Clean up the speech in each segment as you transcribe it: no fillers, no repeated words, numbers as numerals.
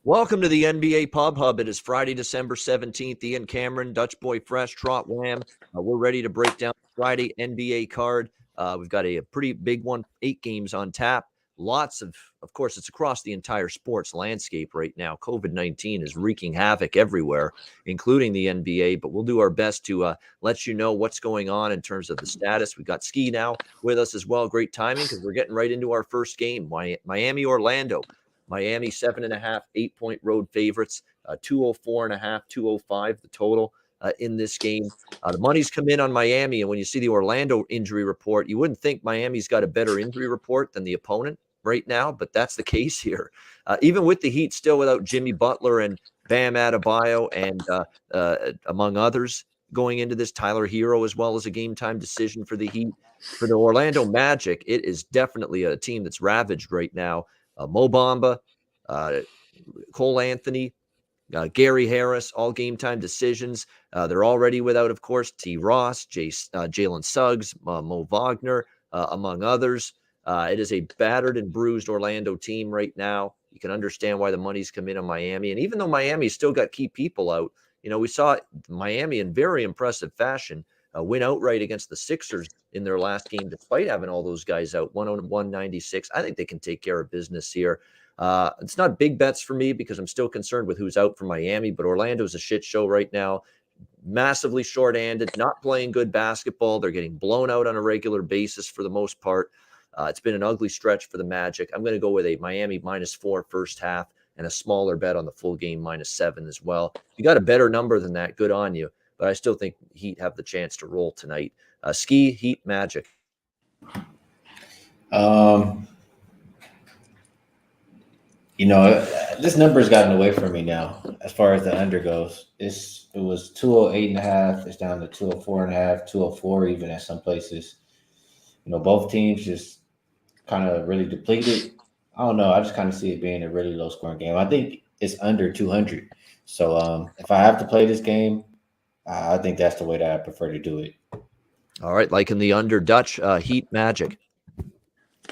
Welcome to the NBA Pub Hub. It is Friday, December 17th. Ian Cameron, Dutch Boy Fresh, Trot Wham. We're ready to break down the Friday NBA card. We've got a pretty big one, 8 games on tap. Lots of course, it's across the entire sports landscape right now. COVID-19 is wreaking havoc everywhere, including the NBA, but we'll do our best to let you know what's going on in terms of the status. We've got Skee now with us as well. Great timing because we're getting right into our first game, Miami, Orlando. Miami, 7.5, 8-point road favorites, 204.5, 205, the total in this game. The money's come in on Miami, and when you see the Orlando injury report, you wouldn't think Miami's got a better injury report than the opponent right now, but that's the case here. Even with the Heat still without Jimmy Butler and Bam Adebayo and among others going into this, Tyler Hero as well as a game-time decision for the Heat. For the Orlando Magic, it is definitely a team that's ravaged right now. Mo Bamba, Cole Anthony, Gary Harris, all game-time decisions. They're already without, of course, T. Ross, Jalen Suggs, Mo Wagner, among others. It is a battered and bruised Orlando team right now. You can understand why the money's come in on Miami. And even though Miami's still got key people out, we saw Miami in very impressive fashion win outright against the Sixers in their last game, despite having all those guys out, 101-96. I think they can take care of business here. It's not big bets for me because I'm still concerned with who's out for Miami, but Orlando's a shit show right now. Massively short-handed, not playing good basketball. They're getting blown out on a regular basis for the most part. It's been an ugly stretch for the Magic. I'm going to go with a Miami -4 first half and a smaller bet on the full game -7 as well. If you got a better number than that, good on you. But I still think Heat have the chance to roll tonight. Skee, Heat, Magic. This number's gotten away from me now as far as the under goes. It was 208.5. It's down to 204.5, 204 even at some places. Both teams just kind of really depleted. I don't know. I just kind of see it being a really low scoring game. I think it's under 200. So if I have to play this game, I think that's the way that I prefer to do it. All right, like in the under, Dutch, Heat, Magic.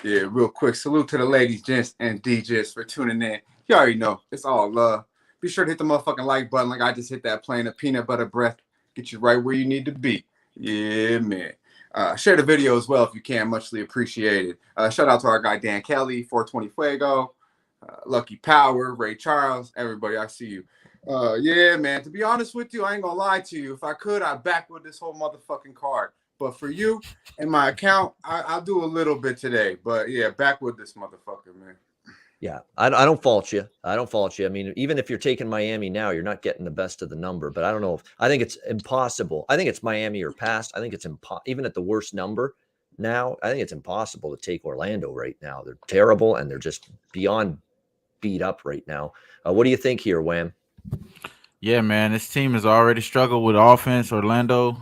Yeah, real quick. Salute to the ladies, gents, and DJs for tuning in. You already know, it's all love. Be sure to hit the motherfucking like button like I just hit that plane of peanut butter breath. Get you right where you need to be. Yeah, man. Share the video as well if you can. Muchly appreciated. Shout out to our guy Dan Kelly, 420 Fuego, Lucky Power, Ray Charles, everybody. I see you. Yeah, man. To be honest with you, I ain't gonna lie to you. If I could, I'd back with this whole motherfucking card. But for you and my account, I'll do a little bit today. But yeah, back with this motherfucker, man. Yeah, I don't fault you. I don't fault you. I mean, even if you're taking Miami now, you're not getting the best of the number. But I don't know. I think it's impossible. I think it's Miami or past. I think it's even at the worst number now. I think it's impossible to take Orlando right now. They're terrible and they're just beyond beat up right now. What do you think here, Wham? Yeah, man, this team has already struggled with offense. Orlando,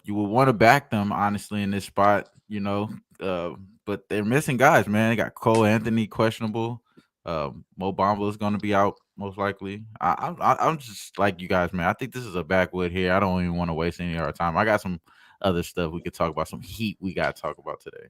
you would want to back them honestly in this spot, but they're missing guys, man. They got Cole Anthony questionable. Mo Bamba is going to be out most likely. I'm just like you guys, man. I think this is a backwood here. I don't even want to waste any of our time. I got some other stuff we could talk about. Some Heat we got to talk about today.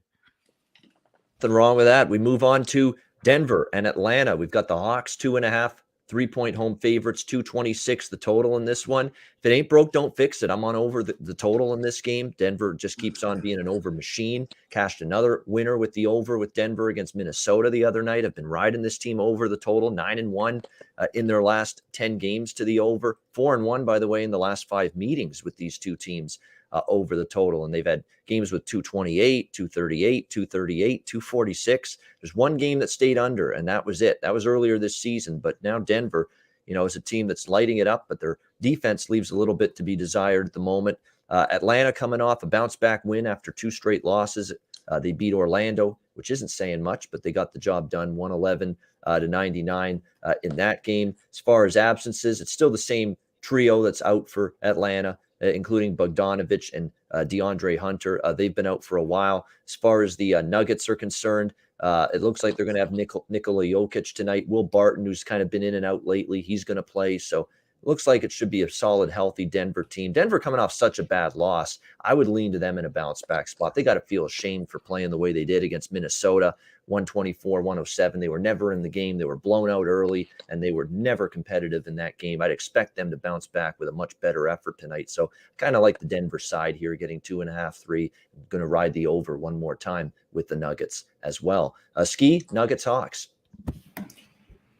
Nothing wrong with that. We move on to Denver and Atlanta. We've got the Hawks 2.5. 3-point home favorites, 226 the total in this one. If it ain't broke, don't fix it. I'm on over the total in this game. Denver just keeps on being an over machine. Cashed another winner with the over with Denver against Minnesota the other night. I've been riding this team over the total, 9-1 in their last 10 games to the over. 4-1, by the way, in the last 5 meetings with these two teams over the total. And they've had games with 228, 238, 238, 246. There's one game that stayed under, and that was it. That was earlier this season. But now Denver, is a team that's lighting it up, but their defense leaves a little bit to be desired at the moment. Atlanta coming off a bounce-back win after 2 straight losses. They beat Orlando, which isn't saying much, but they got the job done, 111-99 in that game. As far as absences, it's still the same trio that's out for Atlanta, including Bogdanovic and DeAndre Hunter. They've been out for a while. As far as the Nuggets are concerned, it looks like they're going to have Nikola Jokic tonight. Will Barton, who's kind of been in and out lately, he's going to play. So looks like it should be a solid, healthy Denver team. Denver coming off such a bad loss, I would lean to them in a bounce back spot. They got to feel ashamed for playing the way they did against Minnesota, 124-107. They were never in the game. They were blown out early, and they were never competitive in that game. I'd expect them to bounce back with a much better effort tonight. So kind of like the Denver side here, getting 2.5, 3. I'm going to ride the over one more time with the Nuggets as well. Skee, Nuggets, Hawks.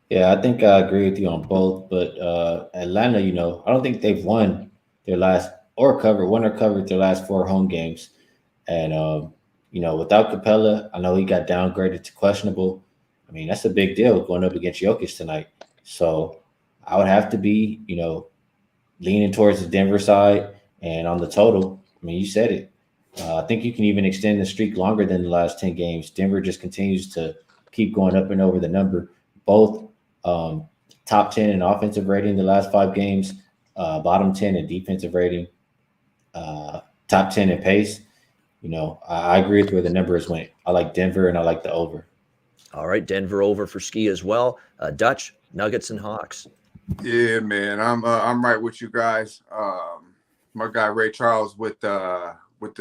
Yeah, I think I agree with you on both. But Atlanta, I don't think they've won their last won or covered their last 4 home games. And without Capella, I know he got downgraded to questionable. I mean, that's a big deal going up against Jokic tonight. So I would have to be, leaning towards the Denver side. And on the total, I mean, you said it. I think you can even extend the streak longer than the last 10 games. Denver just continues to keep going up and over the number. Both top 10 in offensive rating the last 5 games, bottom 10 in defensive rating, top 10 in pace. I agree with where the numbers went. I like Denver and I like the over. All right, Denver over for Skee as well. Dutch, Nuggets, and Hawks. Yeah, man, I'm right with you guys. My guy Ray Charles with the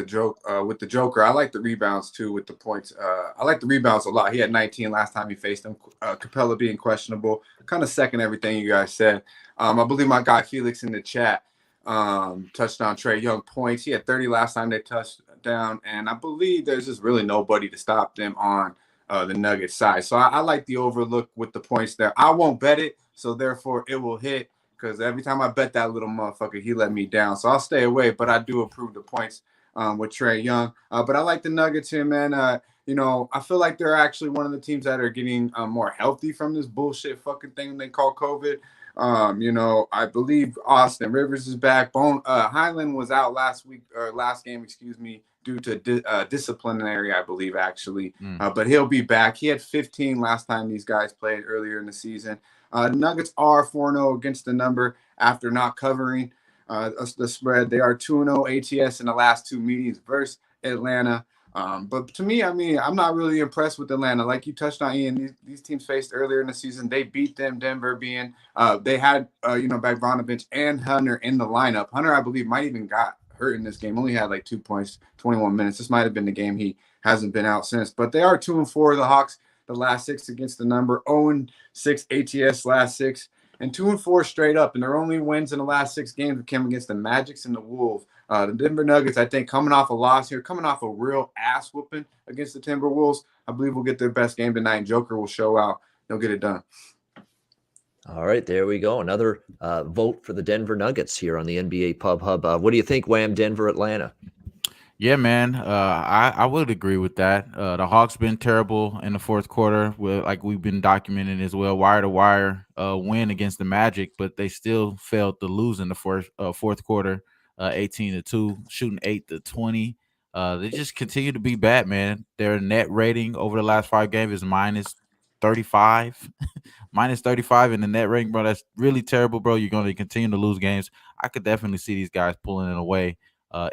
Joker. I like the rebounds too with the points. I like the rebounds a lot. He had 19 last time he faced him. Capella being questionable. Kind of second everything you guys said. I believe my guy Felix in the chat touched on Trae Young points. He had 30 last time they touched down, and I believe there's just really nobody to stop them on the Nuggets side. So I like the overlook with the points there. I won't bet it, so therefore it will hit. Because every time I bet that little motherfucker, he let me down. So I'll stay away, but I do approve the points with Trae Young. But I like the Nuggets here, man. I feel like they're actually one of the teams that are getting more healthy from this bullshit fucking thing they call COVID. I believe Austin Rivers is back. Highland was out last game, due to disciplinary, I believe, actually. But he'll be back. He had 15 last time these guys played earlier in the season. Nuggets are 4-0 against the number after not covering the spread. They are 2-0 ATS in the last 2 meetings versus Atlanta. But to me, I mean, I'm not really impressed with Atlanta. Like you touched on, Ian, these teams faced earlier in the season. They beat them, Denver being they had, Bogdanovich and Hunter in the lineup. Hunter, I believe, might even got hurt in this game. Only had like 2 points, 21 minutes. This might have been the game he hasn't been out since. But they are 2-4, the Hawks, the last 6 against the number, 0-6 ATS last 6, and 2-4 straight up. And their only wins in the last 6 games came against the Magics and the Wolves. The Denver Nuggets, I think, coming off a loss here, coming off a real ass whooping against the Timberwolves, I believe we'll get their best game tonight. Joker will show out. They'll get it done. All right, there we go. Another vote for the Denver Nuggets here on the NBA Pub Hub. What do you think, Wham, Denver, Atlanta? Yeah, man. I would agree with that. The Hawks been terrible in the fourth quarter, like we've been documenting as well, wire to wire win against the Magic, but they still failed to lose in the fourth quarter, 18-2, shooting 8-20. They just continue to be bad, man. Their net rating over the last 5 games is minus 35. Minus 35 in the net rating, bro. That's really terrible, bro. You're going to continue to lose games. I could definitely see these guys pulling it away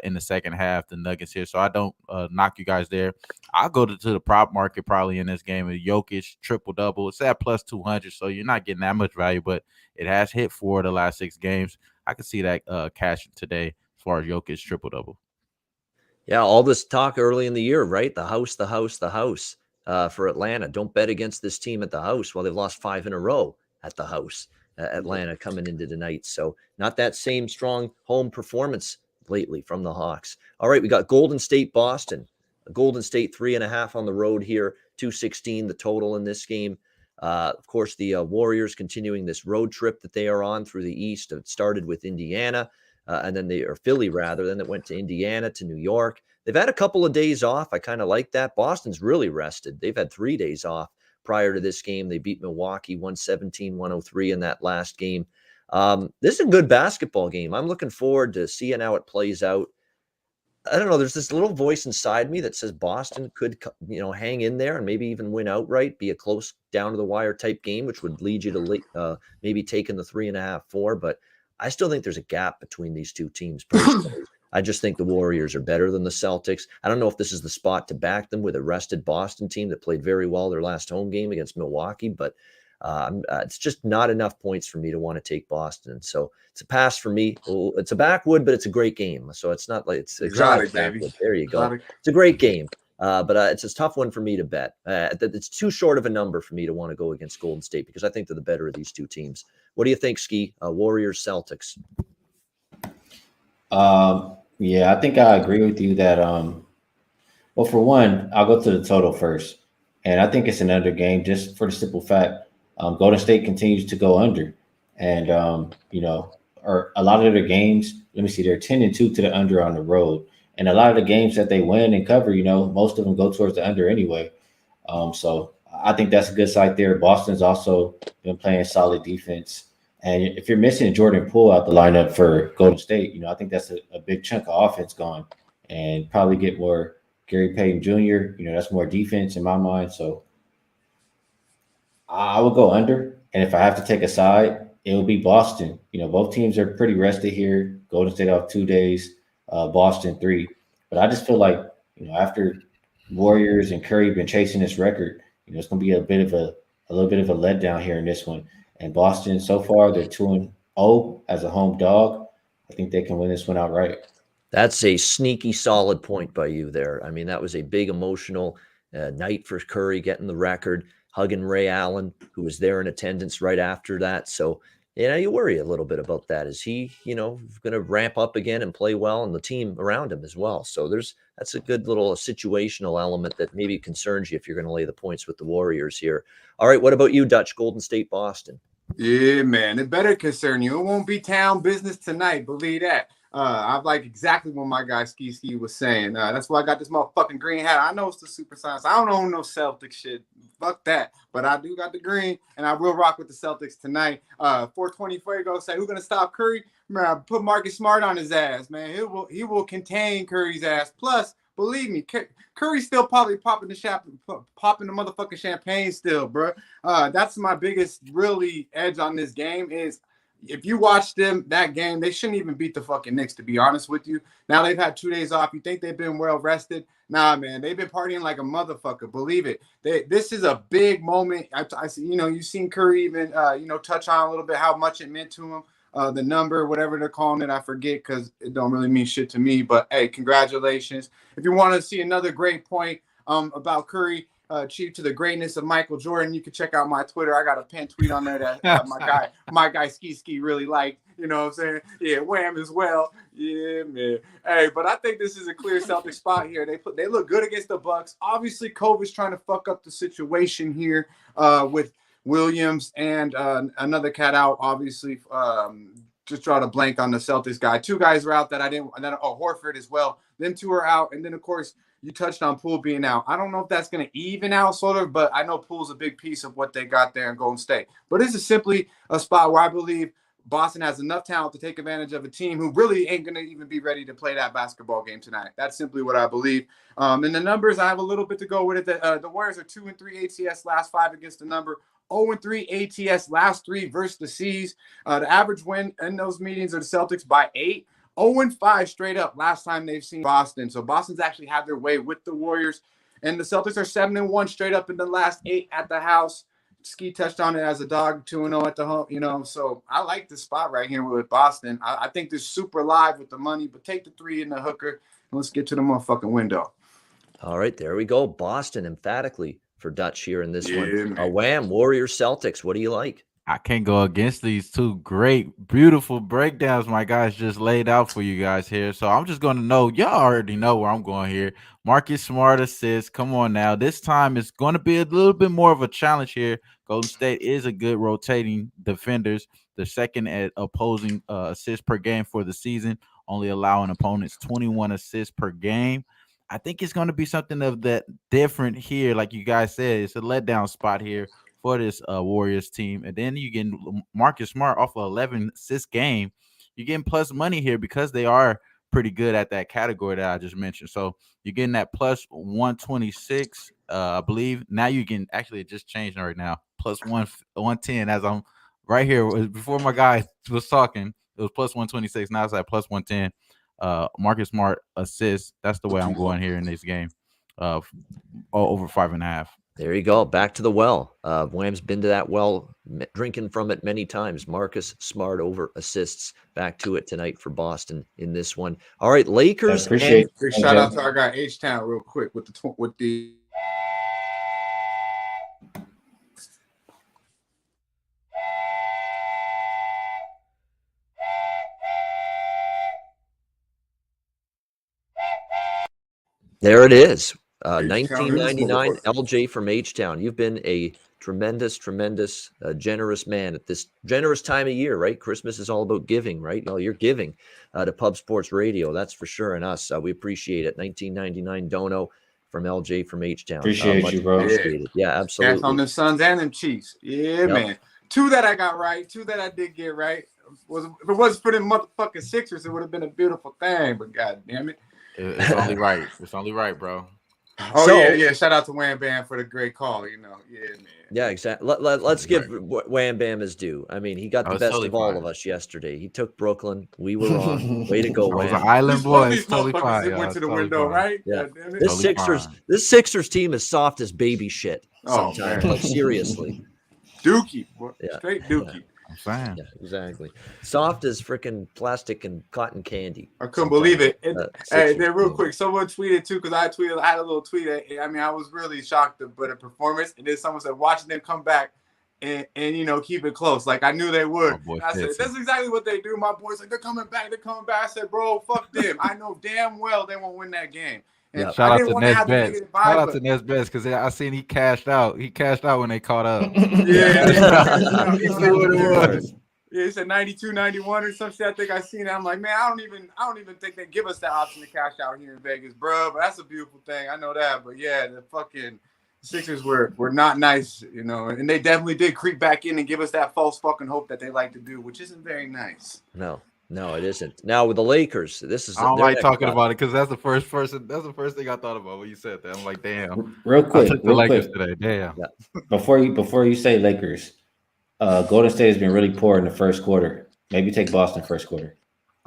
in the second half, the Nuggets here. So I don't knock you guys there. I'll go to the prop market probably in this game. Jokic triple-double. It's at plus 200, so you're not getting that much value, but it has hit 4 of the last 6 games. I could see that cashing today as far as Jokic triple-double. Yeah, all this talk early in the year, right? The house for Atlanta. Don't bet against this team at the house. Well, they've lost 5 in a row at the house. Atlanta coming into tonight. So not that same strong home performance lately from the Hawks. All right, we got Golden State, Boston. Golden State 3.5 on the road here, 216 the total in this game. Of course, the Warriors continuing this road trip that they are on through the East. It started with Indiana, and then Philly rather. Then it went to Indiana to New York. They've had a couple of days off. I kind of like that. Boston's really rested. They've had 3 days off prior to this game. They beat Milwaukee 117-103 in that last game. This is a good basketball game. I'm looking forward to seeing how it plays out. I don't know. There's this little voice inside me that says Boston could, hang in there and maybe even win outright, be a close down to the wire type game, which would lead you to maybe taking the 3.5, 4. But I still think there's a gap between these two teams personally. I just think the Warriors are better than the Celtics. I don't know if this is the spot to back them with a rested Boston team that played very well their last home game against Milwaukee, but It's just not enough points for me to want to take Boston. So it's a pass for me. It's a backwood, but it's a great game. So it's not like it's exotic baby. backwood. There you go. Exotic. It's a great game. But it's a tough one for me to bet. It's too short of a number for me to want to go against Golden State because I think they're the better of these two teams. What do you think, Skee? Warriors, Celtics? Yeah, I think I agree with you that well, for one, I'll go to the total first. And I think it's an under game just for the simple fact Golden State continues to go under. And or a lot of their games, let me see, they're 10-2 to the under on the road. And a lot of the games that they win and cover, most of them go towards the under anyway. So I think that's a good side there. Boston's also been playing solid defense. And if you're missing Jordan Poole out the lineup for Golden State, I think that's a big chunk of offense gone, and probably get more Gary Payton Jr. That's more defense in my mind. So I would go under. And if I have to take a side, it will be Boston. Both teams are pretty rested here. Golden State off 2 days, Boston 3. But I just feel like, after Warriors and Curry been chasing this record, it's going to be a little bit of a letdown here in this one. And Boston, so far, they're 2-0 as a home dog. I think they can win this one outright. That's a sneaky, solid point by you there. I mean, that was a big emotional night for Curry getting the record, hugging Ray Allen, who was there in attendance right after that. So, you worry a little bit about that. Is he, going to ramp up again and play well, and the team around him as well? So that's a good little situational element that maybe concerns you if you're going to lay the points with the Warriors here. All right, what about you, Dutch? Golden State, Boston. Yeah, man, it better concern you. It won't be town business tonight, believe that. I like exactly what my guy Skee was saying. That's why I got this motherfucking green hat. I know it's the Super Science. I don't own no Celtic shit. Fuck that. But I do got the green, and I will rock with the Celtics tonight. 420 Fuego say, who's gonna stop Curry? Man, put Marcus Smart on his ass, man. He will contain Curry's ass. Plus, believe me, Curry's still probably popping the motherfucking champagne still, bro. That's my biggest really edge on this game is if you watch that game, they shouldn't even beat the fucking Knicks, to be honest with you. Now they've had 2 days off. You think they've been well rested? Nah, man, they've been partying like a motherfucker. Believe it. This is a big moment. I see, you've seen Curry even, touch on a little bit how much it meant to him. The number, whatever they're calling it, I forget because it don't really mean shit to me. But hey, congratulations. If you want to see another great point about Curry, achieved to the greatness of Michael Jordan, you can check out my Twitter. I got a pinned tweet on there that my guy Skee really liked. You know what I'm saying? Yeah, Wham as well. Yeah, man. Hey, but I think this is a clear Celtic spot here. They look good against the Bucks. Obviously, COVID's trying to fuck up the situation here with Williams and another cat out. Obviously, just draw a blank on the Celtics guy. 2 guys are out that I didn't. And then Horford as well. Them 2 are out, and then of course. You touched on Poole being out. I don't know if that's going to even out sort of, but I know Poole's a big piece of what they got there in Golden State. But this is simply a spot where I believe Boston has enough talent to take advantage of a team who really ain't going to even be ready to play that basketball game tonight. That's simply what I believe. And the numbers, I have a little bit to go with it. The Warriors are 2-3 ATS last 5 against the number. 0-3 ATS last 3 versus the C's. The average win in those meetings are the Celtics by 8. 0-5 straight up last time they've seen Boston. So Boston's actually had their way with the Warriors. And the Celtics are 7-1 straight up in the last 8 at the house. Skee touched on it as a dog, 2-0 at the home, So I like this spot right here with Boston. I think this super live with the money, but take the 3 in the hooker and let's get to the motherfucking window. All right, there we go. Boston emphatically for Dutch here in this one. Man. Wham, Warriors, Celtics. What do you like? I can't go against these 2 great, beautiful breakdowns my guys just laid out for you guys here. So I'm just going to know, y'all already know where I'm going here. Marcus Smart assists. Come on now. This time it's going to be a little bit more of a challenge here. Golden State is a good rotating defenders. The second at opposing assists per game for the season, only allowing opponents 21 assists per game. I think it's going to be something of that different here. Like you guys said, it's a letdown spot here for this Warriors team. And then you get Marcus Smart off of 11 assist game. You're getting plus money here because they are pretty good at that category that I just mentioned. So you're getting that plus 126, I believe. Now you can actually it just changed right now. Plus 110 as I'm right here. Before my guy was talking, it was plus 126. Now it's at plus 110. Marcus Smart assists. That's the way I'm going here in this game. Over 5.5. There you go. Back to the well. Wham's been to that well, drinking from it many times. Marcus Smart over assists. Back to it tonight for Boston in this one. All right, I Lakers appreciate and Big it, shout out Jeff. to our guy H Town real quick with the there it is. H-Town 1999 Sports. LJ from H-Town. You've been a tremendous, generous man at this generous time of year, right? Christmas is all about giving, right? Well, you're giving to Pub Sports Radio. That's for sure. And us, we appreciate it. 1999 Dono from LJ from H-Town. Appreciate Much you, bro. appreciated. Yeah, Cast on absolutely. them Suns and them Chiefs. Yeah, Yep. man. 2 that I got right, 2 that I did get right. If it wasn't for them motherfucking Sixers, it would have been a beautiful thing. But god damn it. It's only right. It's only right, bro. Oh So- yeah. Shout out to Wham Bam for the great call. Yeah, man. Yeah, exactly. Let's give Wham Bam his due. I mean, he got the it's best totally of all fine. of us yesterday. He took Brooklyn. We were wrong. Way to go, I was an Wham. island Both boy. these It's totally motherfuckers fine. went y'all. to It's the totally window, fine. right? Yeah. God damn it. This Sixers team is soft as baby shit Oh, sometimes. man. Like seriously. Dookie. Boy. Yeah. Straight Dookie. I'm saying. Yeah, exactly. Soft as freaking plastic and cotton candy. I couldn't believe it. Hey, Sixers then real team. quick, someone tweeted too, because I had a little tweet. I mean, I was really shocked by the performance. And then someone said, watching them come back and keep it close. Like I knew they would. My boy I said, Fitzy. that's exactly what they do. My boys like, they're coming back. I said, bro, fuck them. I know damn well they won't win that game. And Yeah. I Shout out didn't to want to Nez have the Betts. negative Shout vibe, out but to Nez Betts because I seen he cashed out. He cashed out when they caught up. yeah, He see what it was. Yeah, he said 92, 91 or some shit. I think I seen it. I'm like, man, I don't even think they give us that option to cash out here in Vegas, bro. But that's a beautiful thing. I know that. But yeah, the fucking Sixers were not nice, and they definitely did creep back in and give us that false fucking hope that they like to do, which isn't very nice. No, it isn't. Now with the Lakers, this is I don't their like next talking up. about it because that's the first thing I thought about when you said that. I'm like, damn. Real I quick, took the real Lakers quick. today. Damn. Before you say Lakers, Golden State has been really poor in the first quarter. Maybe take Boston first quarter.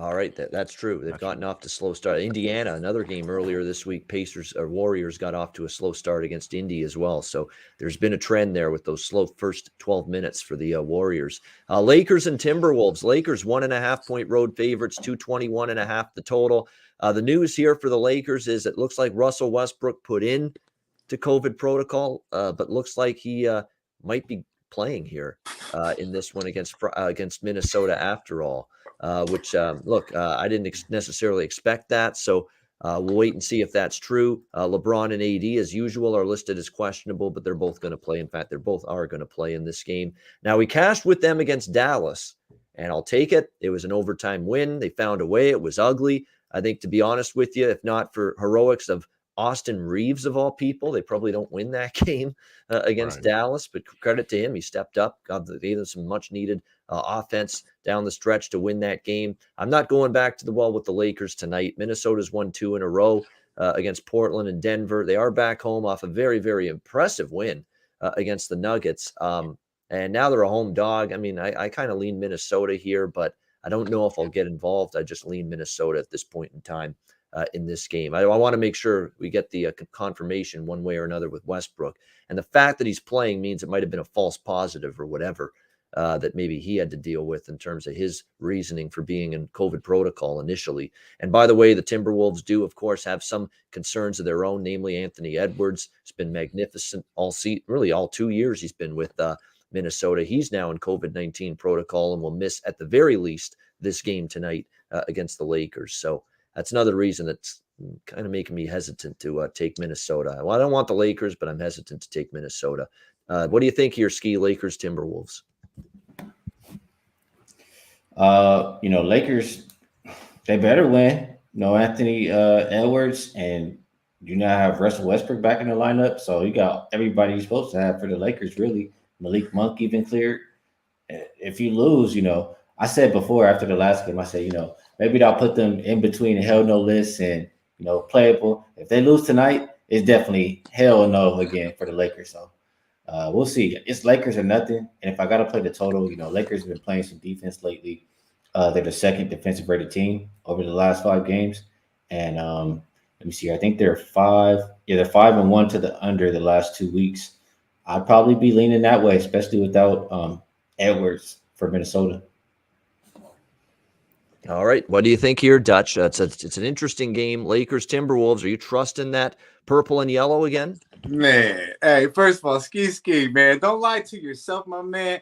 All right, that's true. They've gotten off to slow start. Indiana, another game earlier this week, Warriors got off to a slow start against Indy as well. So there's been a trend there with those slow first 12 minutes for the Warriors. Lakers and Timberwolves. Lakers 1.5-point road favorites, 221.5 the total. The news here for the Lakers is it looks like Russell Westbrook put in to COVID protocol, but looks like he might be playing here in this one against Minnesota after all. Which I didn't necessarily expect that. So we'll wait and see if that's true. LeBron and AD, as usual, are listed as questionable, but they're both going to play. In fact, they're both are going to play in this game. Now, we cashed with them against Dallas, and I'll take it. It was an overtime win. They found a way. It was ugly. I think, to be honest with you, if not for heroics of Austin Reeves, of all people, they probably don't win that game against Dallas, but credit to him. He stepped up, gave them some much needed offense down the stretch to win that game. I'm not going back to the well with the Lakers tonight. Minnesota's won 2 in a row against Portland and Denver. They are back home off a very, very impressive win against the Nuggets. And now they're a home dog. I mean, I kind of lean Minnesota here, but I don't know if I'll get involved. I just lean Minnesota at this point in time. In this game, I want to make sure we get the confirmation one way or another with Westbrook, and the fact that he's playing means it might have been a false positive or whatever that maybe he had to deal with in terms of his reasoning for being in COVID protocol initially. And by the way, the Timberwolves do, of course, have some concerns of their own, namely Anthony Edwards. It's been magnificent all 2 years he's been with Minnesota. He's now in COVID-19 protocol and will miss at the very least this game tonight against the Lakers. So that's another reason that's kind of making me hesitant to take Minnesota. Well, I don't want the Lakers, but I'm hesitant to take Minnesota. What do you think here, Skee? Lakers, Timberwolves? Lakers, they better win. No Anthony Edwards, and you now have Russell Westbrook back in the lineup. So you got everybody you're supposed to have for the Lakers, really. Malik Monk even cleared. If you lose, I said before after the last game, I said, maybe they'll put them in between the hell no list and, playable. If they lose tonight, it's definitely hell no again for the Lakers. So we'll see. It's Lakers or nothing. And if I got to play the total, Lakers have been playing some defense lately. They're the second defensive rated team over the last 5 games. And let me see. I think they're 5. Yeah, they're 5-1 to the under the last 2 weeks. I'd probably be leaning that way, especially without Edwards for Minnesota. All right. What do you think here, Dutch? It's an interesting game. Lakers, Timberwolves. Are you trusting that purple and yellow again? Man, hey, first of all, ski, man. Don't lie to yourself, my man.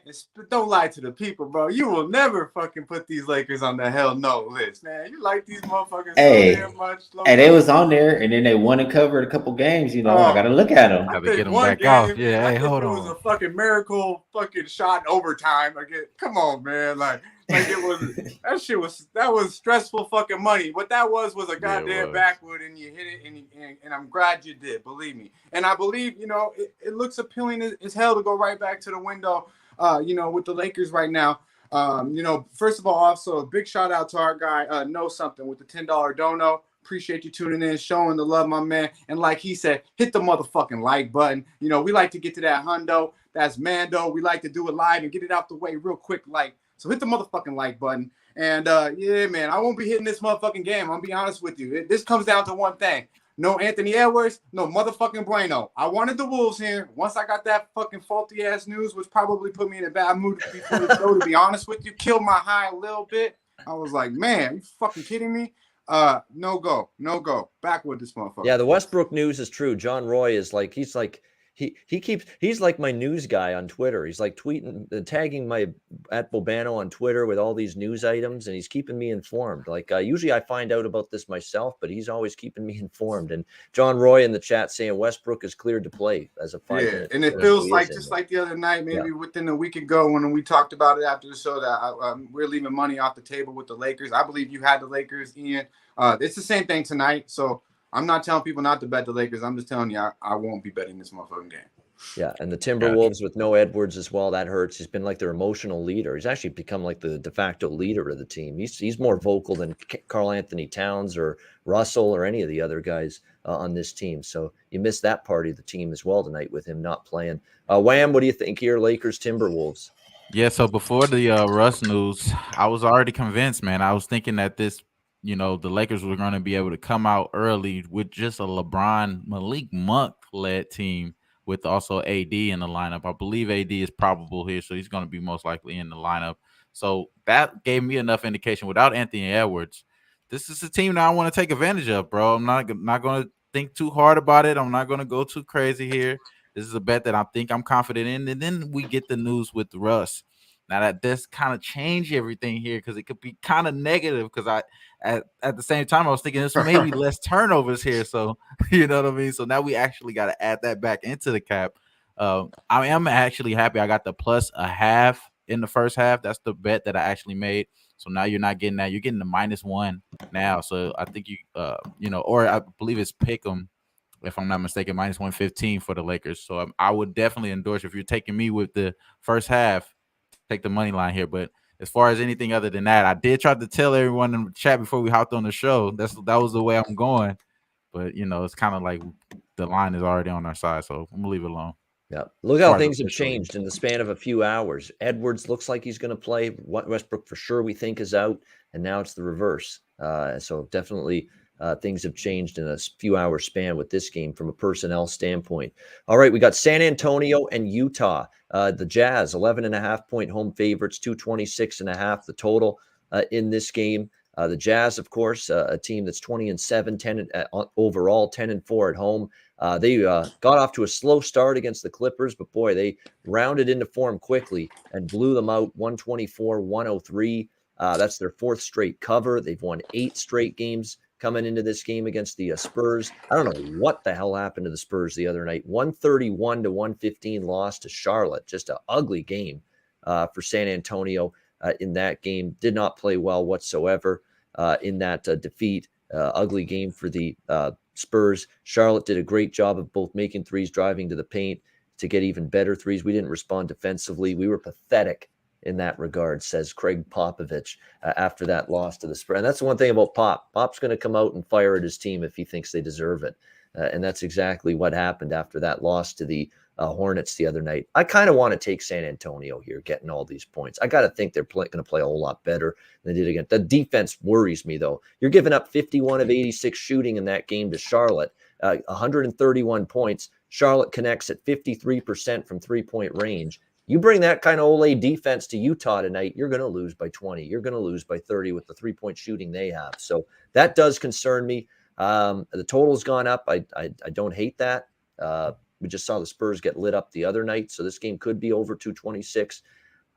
Don't lie to the people, bro. You will never fucking put these Lakers on the hell no list, man. You like these motherfuckers so damn much. And they was on there, and then they won and covered a couple games. You know, I got to look at them. Got to get them back off. Yeah, hey, hold on. It was a fucking miracle fucking shot in overtime. Come on, man. Like it was that was stressful fucking money. What that was a goddamn backwood, and you hit it, and I'm glad you did. Believe me. And I believe, it looks appealing as hell to go right back to the window, with the Lakers right now. First of all, also a big shout out to our guy, Know Something, with the $10 dono. Appreciate you tuning in, showing the love, my man. And like he said, hit the motherfucking like button. We like to get to that hundo. That's Mando. We like to do it live and get it out the way real quick. So hit the motherfucking like button. And yeah, man, I won't be hitting this motherfucking game. I'll be honest with you. This comes down to one thing. No Anthony Edwards, no motherfucking Bueno. I wanted the Wolves here. Once I got that fucking faulty ass news, which probably put me in a bad mood before the show, to be honest with you, killed my high a little bit. I was like, man, you fucking kidding me? No go. Back with this motherfucker. Yeah, the Westbrook news is true. John Roy is he's like my news guy on Twitter. He's like tweeting, tagging my at Bobano on Twitter with all these news items, and he's keeping me informed. Usually I find out about this myself, but he's always keeping me informed. And John Roy in the chat saying Westbrook is cleared to play as a 5 minute. And it feels like just like the other night, maybe within a week ago when we talked about it after the show, that we're leaving money off the table with the Lakers. I believe you had the Lakers, Ian. It's the same thing tonight. So I'm not telling people not to bet the Lakers. I'm just telling you I won't be betting this motherfucking game. Yeah, and the Timberwolves with no Edwards as well, that hurts. He's been like their emotional leader. He's actually become like the de facto leader of the team. He's more vocal than Karl Anthony Towns or Russell or any of the other guys on this team. So you missed that part of the team as well tonight with him not playing. Wham, what do you think here, Lakers, Timberwolves? Yeah, so before the Russ news, I was already convinced, man. I was thinking that the Lakers were going to be able to come out early with just a LeBron, Malik Monk-led team with also AD in the lineup. I believe AD is probable here, so he's going to be most likely in the lineup. So that gave me enough indication. Without Anthony Edwards, this is a team that I want to take advantage of, bro. I'm not going to think too hard about it. I'm not going to go too crazy here. This is a bet that I think I'm confident in. And then we get the news with Russ. Now that does kind of change everything here because it could be kind of negative because at the same time I was thinking this maybe less turnovers here. So you know what I mean? So now we actually got to add that back into the cap. I am actually happy I got the +0.5 in the first half. That's the bet that I actually made. So now you're not getting that. You're getting the -1 now. So I think or I believe it's Pick'em, if I'm not mistaken, -115 for the Lakers. So I would definitely endorse if you're taking me with the first half, take the money line here. But as far as anything other than that, I did try to tell everyone in the chat before we hopped on the show that was the way I'm going. But it's kind of like the line is already on our side, so I'm gonna leave it alone. Yeah, look how things have changed in the span of a few hours. Edwards looks like he's going to play. Westbrook for sure we think is out, and now it's the reverse. So definitely things have changed in a few hour span with this game from a personnel standpoint. All right, we got San Antonio and Utah. The Jazz, 11.5-point home favorites, 226.5 the total in this game. The Jazz, of course, a team that's 20-7, 10 overall, 10-4 at home. They got off to a slow start against the Clippers, but boy, they rounded into form quickly and blew them out 124-103. That's their 4th straight cover. They've won 8 straight games coming into this game against the Spurs. I don't know what the hell happened to the Spurs the other night. 131-115 loss to Charlotte. Just an ugly game for San Antonio in that game. Did not play well whatsoever in that defeat. Ugly game for the Spurs. Charlotte did a great job of both making threes, driving to the paint to get even better threes. We didn't respond defensively. We were pathetic in that regard, says Craig Popovich after that loss to the Spurs. And that's the one thing about Pop. Pop's going to come out and fire at his team if he thinks they deserve it. And that's exactly what happened after that loss to the Hornets the other night. I kind of want to take San Antonio here, getting all these points. I got to think they're going to play a whole lot better than they did again. The defense worries me, though. You're giving up 51 of 86 shooting in that game to Charlotte, 131 points. Charlotte connects at 53% from three-point range. You bring that kind of Ole defense to Utah tonight, you're going to lose by 20. You're going to lose by 30 with the three-point shooting they have. So that does concern me. The total's gone up. I don't hate that. We just saw the Spurs get lit up the other night, so this game could be over 226.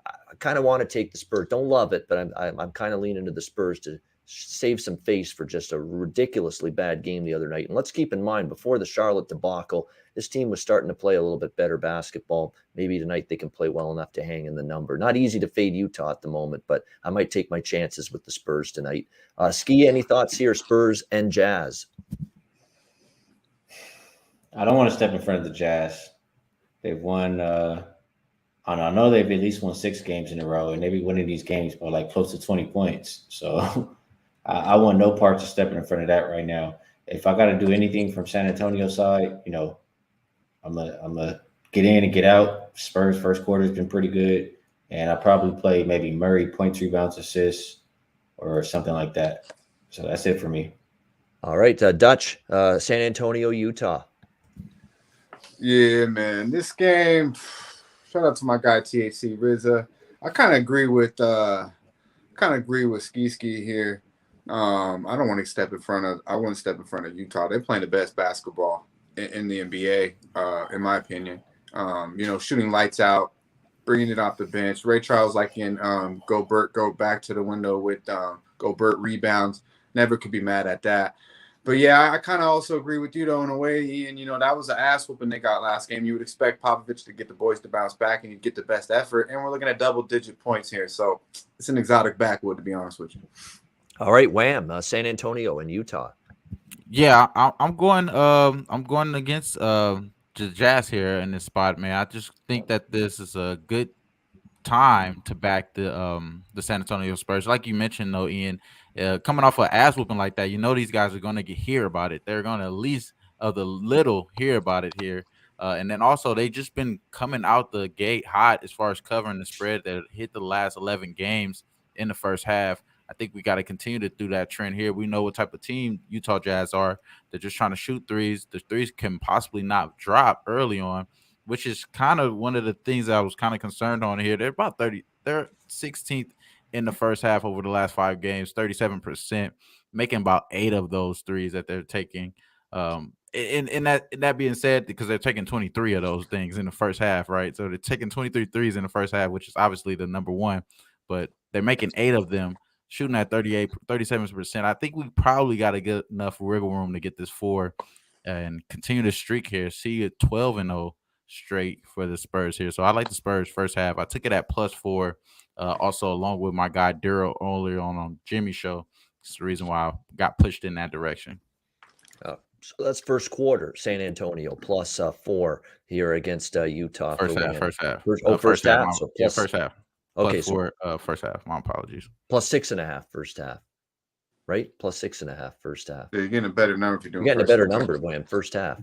I kind of want to take the Spurs. Don't love it, but I'm kind of leaning to the Spurs to save some face for just a ridiculously bad game the other night. And let's keep in mind, before the Charlotte debacle, this team was starting to play a little bit better basketball. Maybe tonight they can play well enough to hang in the number. Not easy to fade Utah at the moment, but I might take my chances with the Spurs tonight. Skee, any thoughts here? Spurs and Jazz. I don't want to step in front of the Jazz. They've won. I know they've at least won 6 games in a row, and they be winning these games by like close to 20 points. So I want no parts of stepping in front of that right now. If I got to do anything from San Antonio's side, I'm gonna get in and get out. Spurs first quarter has been pretty good, and I probably play maybe Murray points, rebounds, assists, or something like that. So that's it for me. All right, Dutch, San Antonio, Utah. Yeah, man. This game, shout out to my guy THC Rizza. I kind of agree with Ski here. I don't want to step in front of. I want to step in front of Utah. They're playing the best basketball in the NBA, in my opinion. Shooting lights out, bringing it off the bench. Ray Charles, like in Gobert, go back to the window with Gobert rebounds. Never could be mad at that. But yeah, I kind of also agree with you though in a way, Ian. That was an ass whooping they got last game. You would expect Popovich to get the boys to bounce back and you get the best effort. And we're looking at double-digit points here, so it's an exotic backwood to be honest with you. All right, Wham, San Antonio and Utah. Yeah, I'm going. I'm going against the Jazz here in this spot, man. I just think that this is a good time to back the San Antonio Spurs. Like you mentioned, though, Ian, coming off an ass whooping like that, these guys are going to hear about it. They're going to at least of the little hear about it here. And then also they just been coming out the gate hot as far as covering the spread that hit the last 11 games in the first half. I think we got to continue to do that trend here. We know what type of team Utah Jazz are. They're just trying to shoot threes. The threes can possibly not drop early on, which is kind of one of the things that I was kind of concerned on here. They're about 30. They're 16th in the first half over the last 5 games, 37%, making about 8 of those threes that they're taking. And that being said, because they're taking 23 of those things in the first half, right? So they're taking 23 threes in the first half, which is obviously the number one, but they're making 8 of them, shooting at 37%. I think we probably got to get enough wiggle room to get this 4 and continue the streak here. See it 12-0 straight for the Spurs here. So I like the Spurs first half. I took it at +4. Also, along with my guy Daryl earlier on Jimmy's show. It's the reason why I got pushed in that direction. So that's first quarter, San Antonio +4 here against Utah. First half. First half. So first half. Okay, +4 first half. My apologies. +6.5 first half, right? +6.5 first half. Yeah, you're getting a better number if you're doing. You're getting a better number, Wham, first half.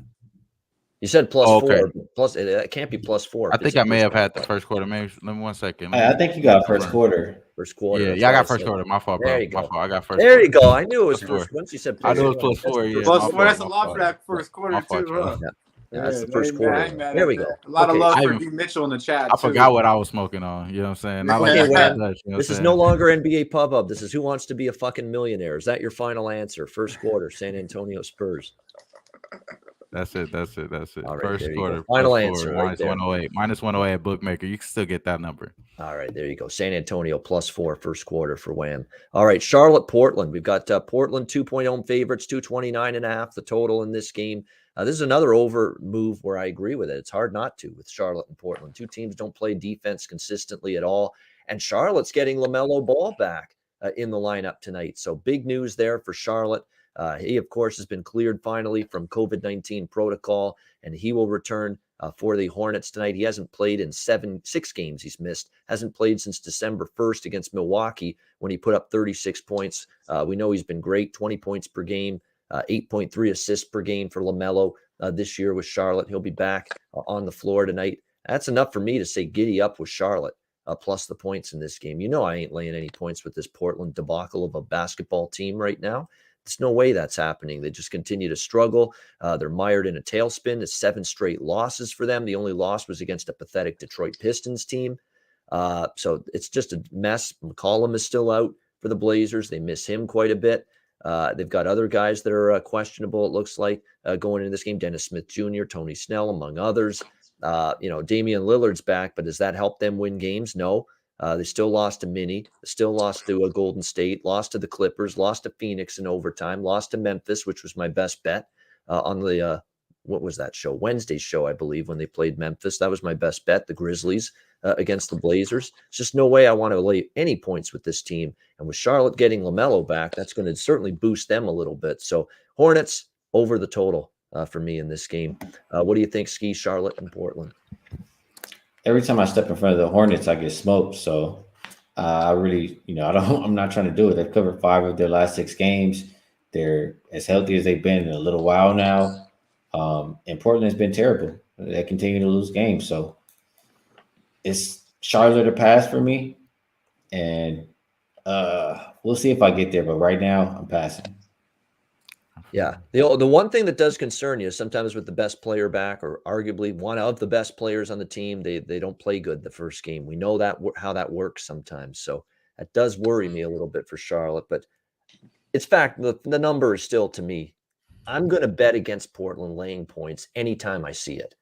You said +4. Plus, it can't be +4. I think I may have had the first quarter. Maybe let me 1 second. I think you got first quarter. First quarter. Yeah, I got first quarter. My fault, bro. There you go. My fault. I got first. There you go. I knew it was first. Once you said I knew it was +4. Yeah, +4. That's a lot for that first quarter too, huh? Yeah, that's the first quarter. There we go. A lot of love for D. Mitchell in the chat. I forgot what I was smoking on. You know what I'm saying? Not like this is no longer NBA Pub Hub. This is Who Wants to Be a Fucking Millionaire. Is that your final answer? First quarter, San Antonio Spurs. That's it. All right, first quarter. Final answer. Minus 108. Minus 108 at Bookmaker. You can still get that number. All right, there you go. San Antonio +4 first quarter for Wham. All right, Charlotte, Portland. We've got Portland 2-point home favorites, 229.5 the total in this game. This is another over move where I agree with it. It's hard not to with Charlotte and Portland. Two teams don't play defense consistently at all. And Charlotte's getting LaMelo Ball back in the lineup tonight. So big news there for Charlotte. He, of course, has been cleared finally from COVID-19 protocol, and he will return for the Hornets tonight. He hasn't played in 6 games he's missed. Hasn't played since December 1st against Milwaukee when he put up 36 points. We know he's been great, 20 points per game. 8.3 assists per game for LaMelo this year with Charlotte. He'll be back on the floor tonight. That's enough for me to say giddy up with Charlotte plus the points in this game. I ain't laying any points with this Portland debacle of a basketball team right now. There's no way that's happening. They just continue to struggle. They're mired in a tailspin. It's 7 straight losses for them. The only loss was against a pathetic Detroit Pistons team. So it's just a mess. McCollum is still out for the Blazers. They miss him quite a bit. They've got other guys that are questionable, it looks like, going into this game. Dennis Smith Jr., Tony Snell, among others. Damian Lillard's back, but does that help them win games? No. They still lost to Minnie, still lost to Golden State, lost to the Clippers, lost to Phoenix in overtime, lost to Memphis, which was my best bet on the what was that show? Wednesday's show, I believe, when they played Memphis. That was my best bet, the Grizzlies against the Blazers. It's just no way I want to lay any points with this team. And with Charlotte getting LaMelo back, that's going to certainly boost them a little bit. So Hornets over the total for me in this game. What do you think, Skee, Charlotte, and Portland? Every time I step in front of the Hornets, I get smoked. So I really, I'm not trying to do it. They've covered 5 of their last 6 games. They're as healthy as they've been in a little while now. And Portland has been terrible. They continue to lose games. So it's Charlotte or pass for me. And we'll see if I get there. But right now, I'm passing. Yeah. The one thing that does concern you is sometimes with the best player back, or arguably one of the best players on the team, they don't play good the first game. We know that how that works sometimes. So that does worry me a little bit for Charlotte. But it's fact, the number is still, to me, I'm going to bet against Portland laying points anytime I see it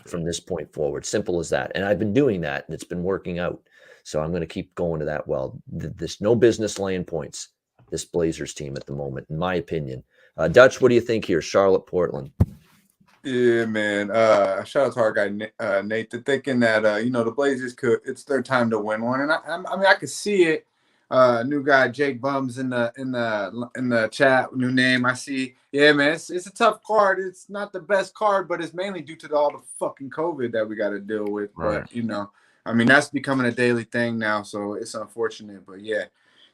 from this point forward. Simple as that. And I've been doing that, and it's been working out. So I'm going to keep going to that. Well, there's no business laying points, this Blazers team at the moment, in my opinion. Dutch, what do you think here? Charlotte, Portland. Yeah, man. Shout out to our guy Nate. They're thinking that the Blazers it's their time to win one, and I mean I could see it. New guy Jake Bums in the chat. New name I see. Yeah, man. It's a tough card. It's not the best card, but it's mainly due to all the fucking COVID that we got to deal with. Right. But I mean that's becoming a daily thing now, so it's unfortunate. But yeah,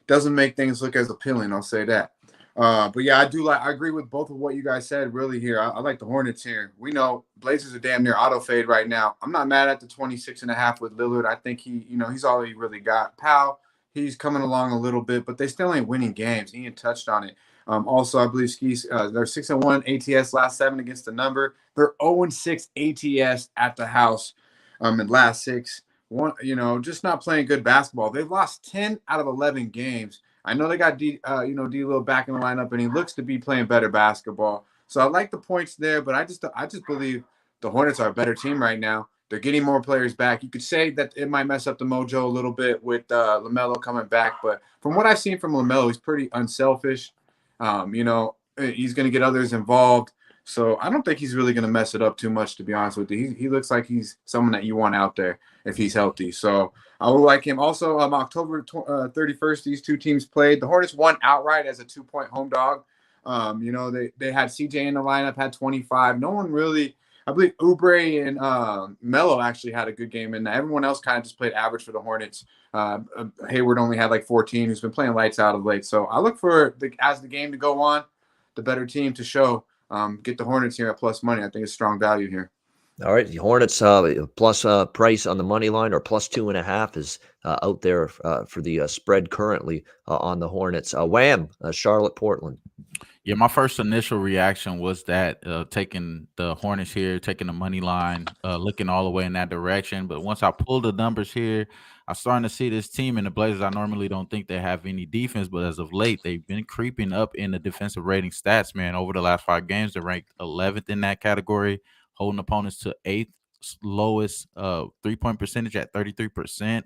doesn't make things look as appealing. I'll say that. But yeah, I agree with both of what you guys said really here. I like the Hornets here. We know Blazers are damn near auto fade right now. I'm not mad at the 26.5 with Lillard. I think he's all he really got. Powell, he's coming along a little bit, but they still ain't winning games. He ain't touched on it. Also, I believe Skee's they're 6-1 ATS last 7 against the number. They're 0-6 ATS at the house in last 6. Just not playing good basketball. They've lost 10 out of 11 games. I know they got D Lil back in the lineup, and he looks to be playing better basketball. So I like the points there, but I just believe the Hornets are a better team right now. They're getting more players back. You could say that it might mess up the mojo a little bit with LaMelo coming back, but from what I've seen from LaMelo, he's pretty unselfish. He's going to get others involved. So I don't think he's really going to mess it up too much, to be honest with you. He looks like he's someone that you want out there if he's healthy. So I would like him. Also, October 31st, these two teams played. The Hornets won outright as a 2-point home dog. They had CJ in the lineup, had 25. No one really – I believe Oubre and Melo actually had a good game in that. Everyone else kind of just played average for the Hornets. Hayward only had like 14, who's been playing lights out of late. So I look for, as the game to go on, the better team to show. Get the Hornets here at plus money. I think it's strong value here. All right, the Hornets plus price on the money line, or plus 2.5 is out there for the spread currently on the Hornets. Wham, Charlotte, Portland. Yeah, my first initial reaction was that taking the Hornets here, taking the money line, looking all the way in that direction. But once I pulled the numbers here, I'm starting to see this team and the Blazers. I normally don't think they have any defense, but as of late, they've been creeping up in the defensive rating stats, man. Over the last 5 games, they're ranked 11th in that category, holding opponents to 8th lowest 3-point percentage at 33%.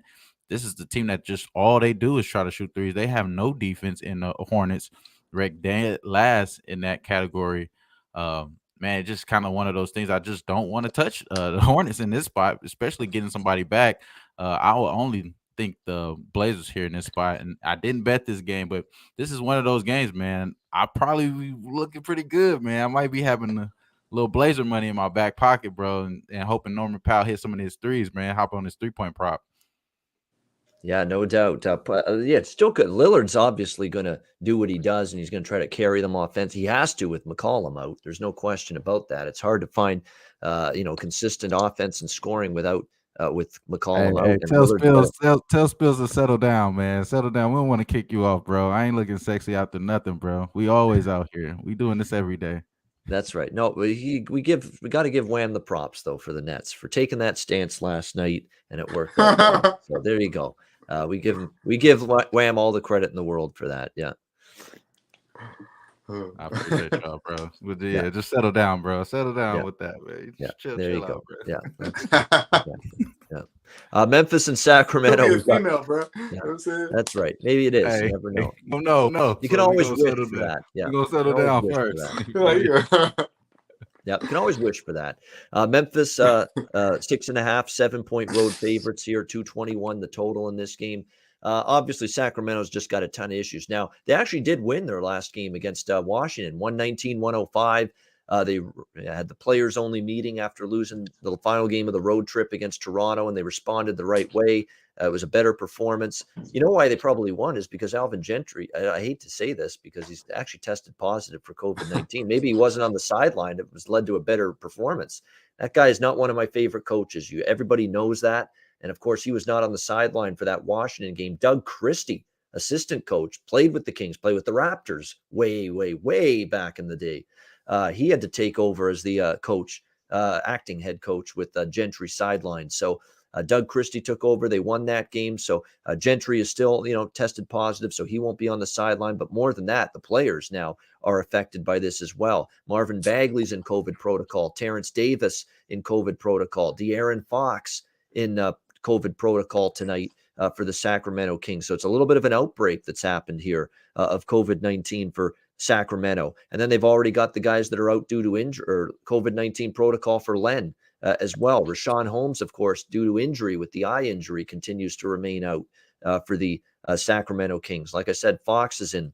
This is the team that just all they do is try to shoot threes. They have no defense in the Hornets. Ranked dead last in that category. Man, it's just kind of one of those things. I just don't want to touch the Hornets in this spot, especially getting somebody back. I will only think the Blazers here in this spot, and I didn't bet this game, but this is one of those games, man. I probably be looking pretty good, man. I might be having a little Blazer money in my back pocket, bro, and hoping Norman Powell hit some of his threes, man. Hop on his 3-point prop. Yeah, no doubt. Yeah, it's still good. Lillard's obviously going to do what he does, and he's going to try to carry them offense. He has to with McCollum out. There's no question about that. It's hard to find, consistent offense and scoring without with McCollum out. Hey, And tell Willard's got Tell Spills to settle down, man. Settle down. We don't want to kick you off, bro. I ain't looking sexy after nothing, bro. We always out here. We doing this every day. That's right. No, we got to give Wham the props though for the Nets for taking that stance last night, and it worked out well. So there you go. We give Wham all the credit in the world for that. Yeah. I appreciate y'all, bro. But Yeah. just settle down, bro. Settle down Yeah. with that, man. Yeah. Chill There you out, go. bro. Yeah. Exactly. Yeah. Memphis and Sacramento. Could be a female, bro. Yeah, You know what I'm saying? that's right. Maybe it is. You Hey, never know. no. You can So we always gonna wish settle for down. that. Yeah. We gonna You settle can always down wish for first. that. Yeah, you can always wish for that. Memphis, 6.5, 7-point road favorites here, 221 the total in this game. Obviously, Sacramento's just got a ton of issues. Now, they actually did win their last game against Washington, 119-105. They had the players-only meeting after losing the final game of the road trip against Toronto, and they responded the right way. It was a better performance. You know why they probably won is because Alvin Gentry, I hate to say this because he's actually tested positive for COVID-19. Maybe he wasn't on the sideline. It was led to a better performance. That guy is not one of my favorite coaches. Everybody knows that. And of course, he was not on the sideline for that Washington game. Doug Christie, assistant coach, played with the Kings, played with the Raptors way back in the day. He had to take over as the coach, acting head coach with Gentry sideline. So Doug Christie took over. They won that game. So Gentry is still, tested positive, so he won't be on the sideline. But more than that, the players now are affected by this as well. Marvin Bagley's in COVID protocol. Terrence Davis in COVID protocol. De'Aaron Fox in COVID protocol tonight for the Sacramento Kings. So it's a little bit of an outbreak that's happened here of COVID-19 for Sacramento. And then they've already got the guys that are out due to injury or COVID-19 protocol for Len. As well. Rashawn Holmes, of course, due to injury with the eye injury, continues to remain out for the Sacramento Kings. Like I said, Fox is in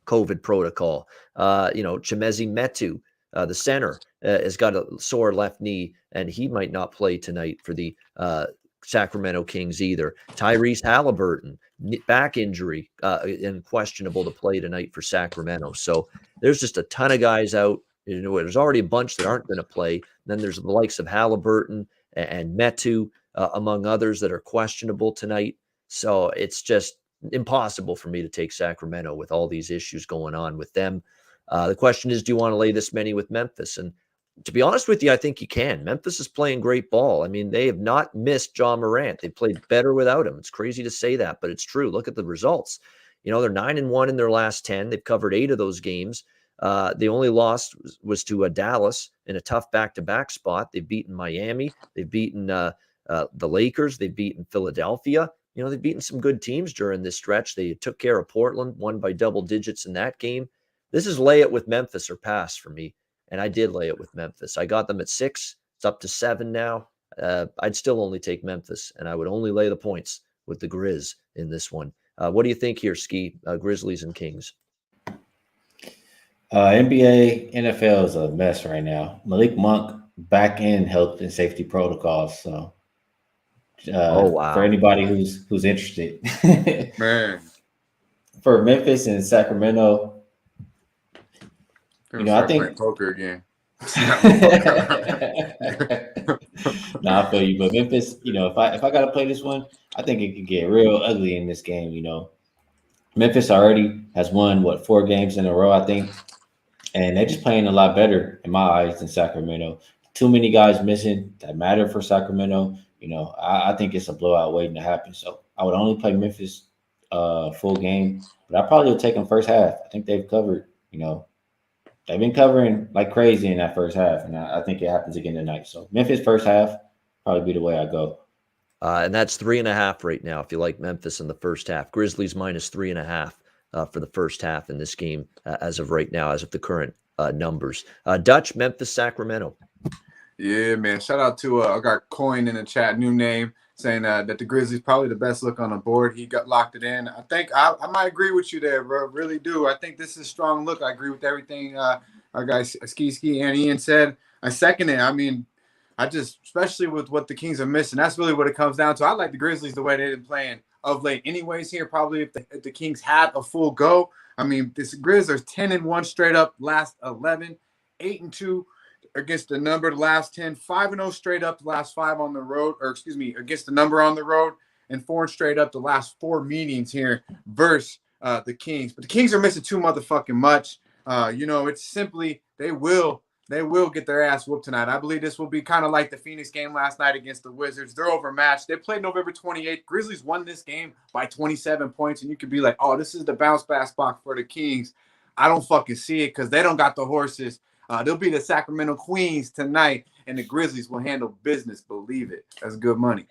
COVID protocol. Chimezi Metu, the center, has got a sore left knee, and he might not play tonight for the Sacramento Kings either. Tyrese Halliburton, back injury, and questionable to play tonight for Sacramento. So there's just a ton of guys out. There's already a bunch that aren't going to play. Then there's the likes of Halliburton and Metu, among others, that are questionable tonight. So it's just impossible for me to take Sacramento with all these issues going on with them. The question is, do you want to lay this many with Memphis? And to be honest with you, I think you can. Memphis is playing great ball. I mean, they have not missed John Morant. They played better without him. It's crazy to say that, but it's true. Look at the results. They're 9-1 in their last 10. They've covered 8 of those games. The only loss was to Dallas in a tough back-to-back spot. They've beaten Miami. They've beaten the Lakers. They've beaten Philadelphia. They've beaten some good teams during this stretch. They took care of Portland, won by double digits in that game. This is lay it with Memphis or pass for me, and I did lay it with Memphis. I got them at 6. It's up to 7 now. I'd still only take Memphis, and I would only lay the points with the Grizz in this one. What do you think here, Skee? Grizzlies and Kings? NBA, NFL is a mess right now. Malik Monk back in health and safety protocols. So, wow. For anybody who's interested, Man, for Memphis and Sacramento, I think playing poker again. I feel you, but Memphis, if I gotta play this one, I think it could get real ugly in this game. Memphis already has won 4 games in a row, I think. And they're just playing a lot better in my eyes than Sacramento. Too many guys missing that matter for Sacramento. I think it's a blowout waiting to happen. So I would only play Memphis full game, but I probably would take them first half. I think they've covered, they've been covering like crazy in that first half. And I think it happens again tonight. So Memphis first half probably be the way I go. And that's 3.5 right now if you like Memphis in the first half. Grizzlies minus 3.5. For the first half in this game as of right now, as of the current numbers. Dutch, Memphis, Sacramento. Yeah, man. Shout out to I got Coin in the chat, new name, saying that the Grizzlies probably the best look on the board. He got locked it in. I think I might agree with you there, bro. Really do. I think this is a strong look. I agree with everything our guys Skee and Ian said. I second it. I mean, especially with what the Kings are missing, that's really what it comes down to. I like the Grizzlies the way they've been playing of late. Anyways, here probably if the Kings had a full go. I mean, this Grizz are 10-1 straight up last 11, 8-2 against the number the last 10, 5-0 straight up the last 5 on the road, or excuse me, against the number on the road, and 4 straight up the last 4 meetings here versus the Kings. But the Kings are missing too motherfucking much. It's simply they will get their ass whooped tonight. I believe this will be kind of like the Phoenix game last night against the Wizards. They're overmatched. They played November 28th. Grizzlies won this game by 27 points, and you could be like, oh, this is the bounce back spot for the Kings. I don't fucking see it because they don't got the horses. They'll be the Sacramento Queens tonight, and the Grizzlies will handle business. Believe it. That's good money.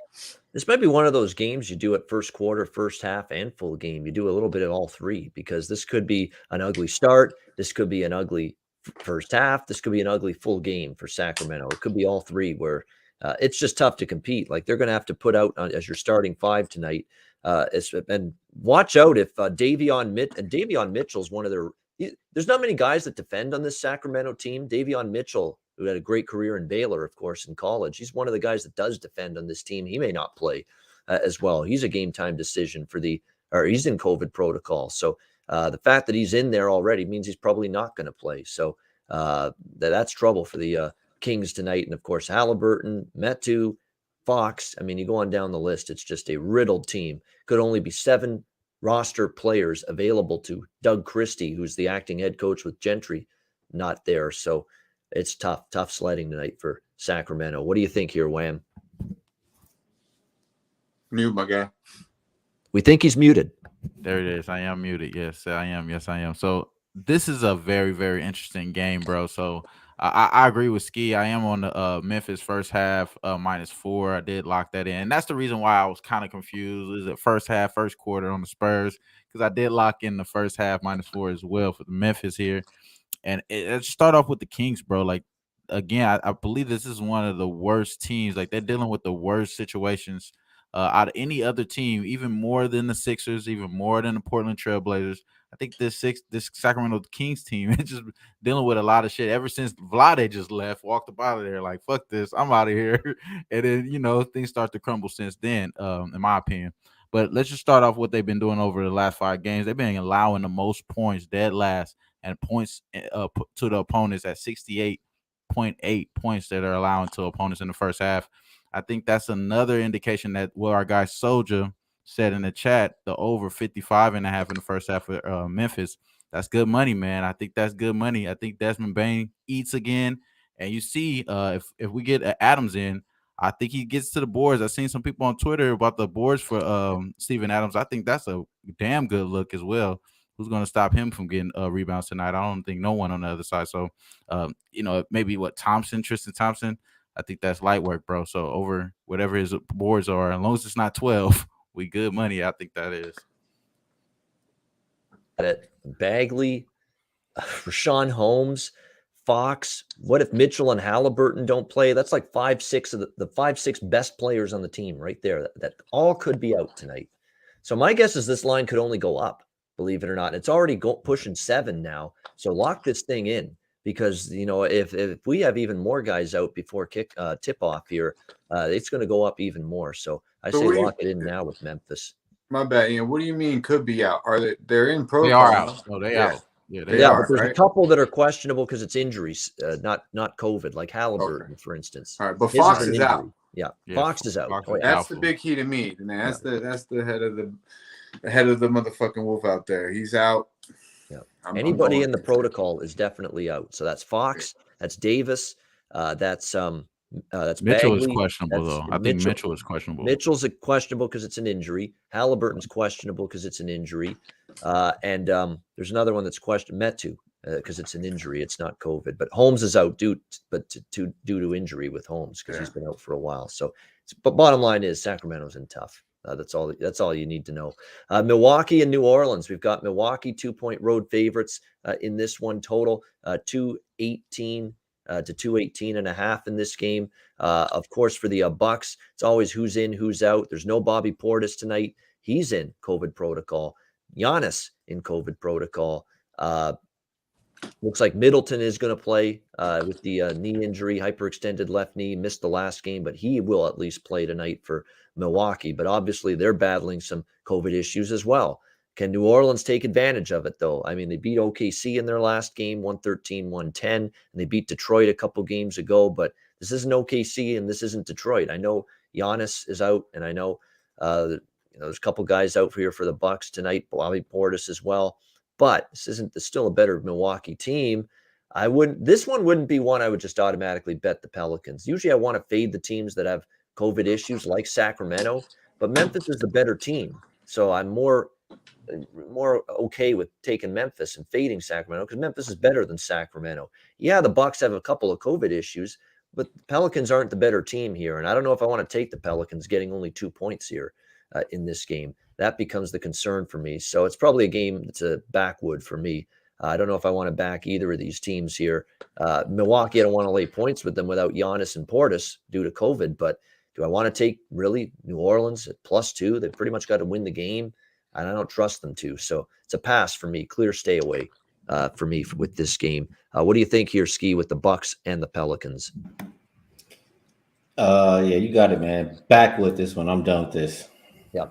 This might be one of those games you do at first quarter, first half, and full game. You do a little bit of all three because this could be an ugly start. This could be an ugly first half. This could be an ugly full game for Sacramento. It could be all three where it's just tough to compete. Like they're going to have to put out as your starting 5 tonight. And watch out if Davion Mitchell's one of their. There's not many guys that defend on this Sacramento team. Davion Mitchell, who had a great career in Baylor, of course, in college. He's one of the guys that does defend on this team. He may not play as well. He's a game time decision he's in COVID protocol. So the fact that he's in there already means he's probably not going to play. So that's trouble for the Kings tonight. And of course, Halliburton, Metu, Fox. I mean, you go on down the list. It's just a riddled team. Could only be 7 roster players available to Doug Christie, who's the acting head coach with Gentry, not there. So it's tough sledding tonight for Sacramento. What do you think here, Wham? Mute, my guy. We think he's muted. There it is. I am muted. Yes, I am. Yes, I am. So this is a very, very interesting game, bro. So I agree with Skee. I am on the Memphis first half -4. I did lock that in. And that's the reason why I was kind of confused. Is it first half, first quarter on the Spurs? Because I did lock in the first half -4 as well for the Memphis here. And it start off with the Kings, bro. Like, again, I believe this is one of the worst teams. Like, they're dealing with the worst situations out of any other team, even more than the Sixers, even more than the Portland Trailblazers. I think this Sacramento Kings team is just dealing with a lot of shit ever since Vlade just left, walked up out of there like, fuck this, I'm out of here. And then, things start to crumble since then, in my opinion. But let's just start off what they've been doing over the last 5 games. They've been allowing the most points dead last and points to the opponents at 68.8 points that are allowing to opponents in the first half. I think that's another indication that what our guy Soldier said in the chat, the over 55.5 in the first half for Memphis. That's good money, man. I think that's good money. I think Desmond Bane eats again. And you see, if we get Adams in, I think he gets to the boards. I've seen some people on Twitter about the boards for Steven Adams. I think that's a damn good look as well. Who's going to stop him from getting rebounds tonight? I don't think no one on the other side. So, maybe Tristan Thompson. I think that's light work, bro. So over whatever his boards are, as long as it's not 12, we good money. I think that is. Bagley, Rashawn Holmes, Fox. What if Mitchell and Halliburton don't play? That's like 5-6 of the 5-6 best players on the team right there. That all could be out tonight. So my guess is this line could only go up, believe it or not. It's already pushing 7 now. So lock this thing in. Because, if we have even more guys out before tip-off here, it's going to go up even more. So I say lock it in now with Memphis. My bad, Ian. What do you mean could be out? They're in protocol? They are out. No, they out. Yeah, but there's a couple that are questionable because it's injuries, not COVID, like Halliburton, for instance. All right, but Fox is out. Yeah, Fox is out. That's the big key to me, man. That's the head of the motherfucking wolf out there. He's out. Yeah. Anybody in the protocol is definitely out. So that's Fox, that's Davis, that's Mitchell Bagley, is questionable though. I think Mitchell is questionable. Mitchell's questionable because it's an injury. Halliburton's questionable because it's an injury. And there's another one that's questionable, Metu, because it's an injury. It's not COVID. But Holmes is out due to injury with Holmes because he's been out for a while. So, but bottom line is Sacramento's in tough. That's all you need to know. Milwaukee and New Orleans. We've got Milwaukee 2-point road favorites in this one total, 218 to 218.5 in this game. Of course, for the Bucks, it's always who's in, who's out. There's no Bobby Portis tonight. He's in COVID protocol. Giannis in COVID protocol. Looks like Middleton is going to play with the knee injury, hyperextended left knee, missed the last game, but he will at least play tonight for Milwaukee. But obviously they're battling some COVID issues as well. Can New Orleans take advantage of it, though? I mean, they beat OKC in their last game, 113-110, and they beat Detroit a couple games ago, but this isn't OKC and this isn't Detroit. I know Giannis is out, and I know there's a couple guys out here for the Bucks tonight, Bobby Portis as well, but this still a better Milwaukee team. This one wouldn't be one I would just automatically bet the Pelicans. Usually I want to fade the teams that have COVID issues like Sacramento, but Memphis is the better team. So I'm more okay with taking Memphis and fading Sacramento because Memphis is better than Sacramento. Yeah, the Bucks have a couple of COVID issues, but the Pelicans aren't the better team here. And I don't know if I want to take the Pelicans getting only 2 points here in this game. That becomes the concern for me. So it's probably a game that's a backwood for me. I don't know if I want to back either of these teams here. Milwaukee, I don't want to lay points with them without Giannis and Portis due to COVID, but do I want to take really New Orleans at +2? They've pretty much got to win the game, and I don't trust them to. So it's a pass for me, clear stay away for me with this game. What do you think here, Skee, with the Bucks and the Pelicans? Yeah, you got it, man. Back with this one. I'm done with this. Yeah.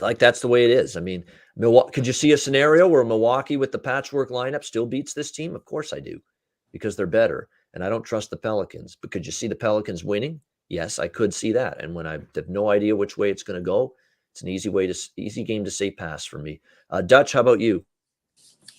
Like that's the way it is. I mean, Milwaukee, could you see a scenario where Milwaukee with the patchwork lineup still beats this team? Of course I do, because they're better. And I don't trust the Pelicans. But could you see the Pelicans winning? Yes, I could see that. And when I have no idea which way it's going to go, it's an easy game to say pass for me. Dutch, how about you?